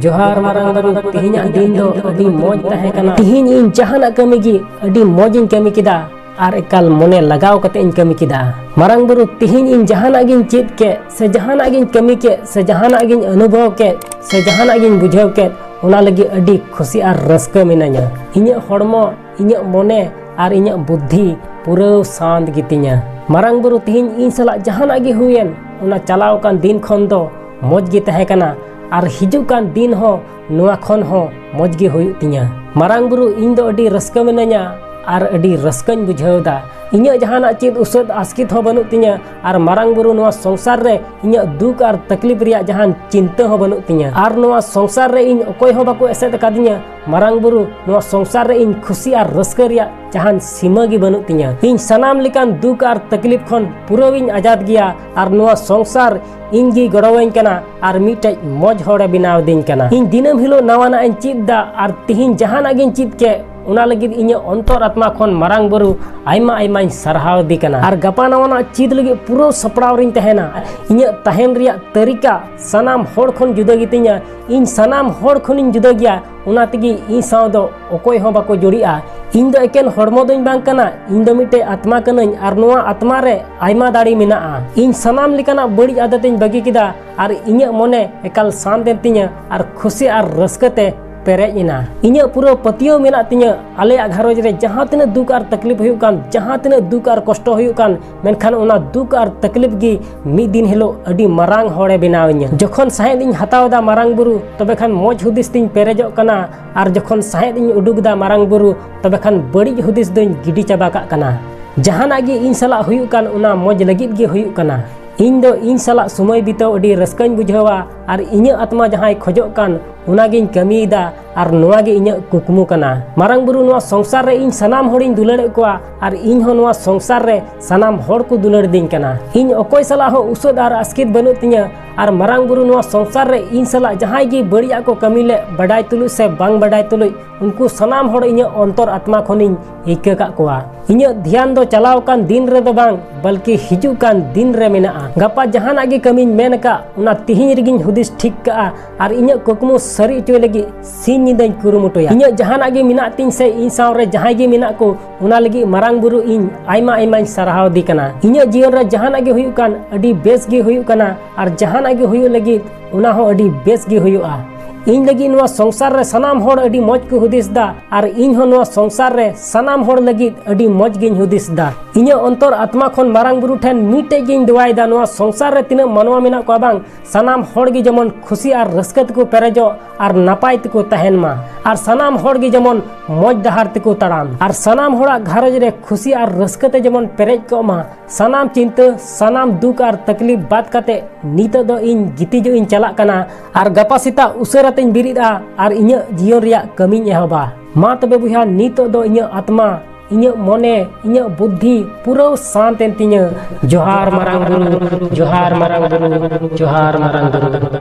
जोहार मारंग बरू तिहिना दिन दो अडी मौज तहे कना तिहिन इन जहाना कमी गी अडी मौज इन कमी किदा आर एकाल मोने लगाव कते इन कमी किदा मारंग बरू तिहिन इन जहाना गिन चेत के से जहाना गिन कमी के से जहाना गिन अनुभव के से जहाना गिन बुझाव के ओना लगी अडी खुशी आर रस्का मिनाया इnya हड़मो इnya मोने आर इnya बुद्धि पूरा शांत गितिया मारंग बरू तिहिन इन सला जहाना गी हुयन ओना चलाव कान दिन खन दो मौज गी तहे कना आर हिजु कान दिन हो नुआ खन हो मौज गी हुयु तिया मारंग बरू इन दो अडी रस्का मिनाया आर अडी रस्काñ बुझावदा इnya जहाना चेत उसद आस्कित हो बनु तिया आर मारंग बरू नुआ संसार रे इnya दुख आर तकलीफ रिया जहान चिंता हो बनु तिया आर नुआ संसार रे इन ओकोय हो बाको एसेद कादिया मारंग बरू नुआ संसार रे इन खुशी आर रस्का रिया जहान सीमा गी बनु तिया इन सनाम लिकान दुख आर तकलीफ खन पूरा इन आजाद गिया आर नुआ संसार इन गी गड़वाइन कना आर मिटे मौज होड़े बिनाव दिन कना इन दिनम हिलो नवाना इन चित दा आर तिहिन जहाना गिन चित के उना लगिद इnya अंतर आत्मा खन मारंग बरू आयमा आयमा सराहाव दी कना आर गपा नवाना चीज लगी पूरा सपड़ाव रिन तहेना इnya तहेन रिया तरीका सनाम होड़ खन जुदा गितिया इन सनाम होड़ खन इन जुदा गिया उना तगी इन साव दो ओकोय हो बाको जोड़िया इन दो एकेन हड़मो दोइन बांग कना इन दो मिटे आत्मा कनाइन आर नुआ आत्मा रे आयमा दाड़ी मेनाआ इन सनाम लिकाना बड़ी आदत इन बगी किदा आर इnya मोने एकाल शांत देन तिया आर खुशी आर रस्कते पेरेजना इnya पूरा पतियो मेना तिया आले घरज रे जहां तिना दुख आर तकलीफ हुयु कान जहां तिना दुख आर कष्ट हुयु कान मेनखान उना दुख आर तकलीफ गी मी दिन हेलो अडी मारांग होड़े बनावኛ जखन साहेद इन हतावदा मारांग बुरु तबे खान मौज हुदिस तिन पेरेजो कना आर जखन साहेद इन उडुगदा मारांग बुरु तबे खान बड़ी हुदिस दिन गिडी चाबा का कना जहाना गी इन सला हुयु कान उना मौज लगित गी हुयु कना इन दो इन सला समय बिताव अडी रस्काñ बुझावा आर इnya आत्मा जहां खोजो कान उनागिन कमीदा आर नोआगे इnya कुकमु कना मारंग बुरु नोआ संसार रे इन सनाम होड़िन दुलड़ कोआ आर इन हो नोआ संसार रे सनाम होड़ को दुलड़ दिन कना इन ओकोय सला हो उसद आर आस्कित बनु तिया आर मारंग बुरु नोआ संसार रे इन सला जहां गी बड़िया को कमीले बडाय तुलु से बांग बडाय तुलु उनको सनाम होड़ इnya अंतर आत्मा खनिन इका का कोआ इnya ध्यान दो चलाव कान दिन रे दो बांग बल्कि हिजु कान दिन रे मेना गपा जहाना गी कमीन मेन का उना तिहिन रिगिन हुदिस ठीक का आर इnya कुकमु सरी चोय लगी सिन निदाñ कुरुमुटोया इnya जहाना गे मिना तिन से इन साव रे जहां गे मिना को उना लगी मारंग बुरु इन आयमा आयमा सराहाव दी कना इnya जीवन रे जहाना गे हुयु कान अडी बेस गे हुयु कना आर जहाना गे हुयु लगी उना हो अडी बेस गे हुयुआ इन लगी नुआ संसार रे सनाम होड़ अडी मौज को हुदिस दा आर इन हो नुआ संसार रे सनाम होड़ लगी अडी मौज गिन हुदिस दा इnya अंतर आत्मा खन मारंग बुरु ठेन मिटे गिन दुआई दा नुआ संसार रे तिना मनवा मेना को बांग सनाम होड़ गे जमन खुशी आर रस्कत को पेरेजो आर नापाय तको तहेन मा आर सनाम होड़ गे जमन मौज दहार तको तड़ाम आर सनाम होड़ा घरज रे खुशी आर रस्कते जमन पेरेज को मा सनाम चिंता सनाम दुख आर तकलीफ बात कते नीतो दो इन गिति जो इन चला कना आर गपा सिता उसरातेñ बिरिदा आर इnya जीवन रिया कमी एहबा मा तबे बुहा नीतो दो इnya आत्मा इnya मोने इnya बुद्धि पूरा शांत एन तिया जोहार मारंग बुरु जोहार मारंग बुरु जोहार मारंग बुरु।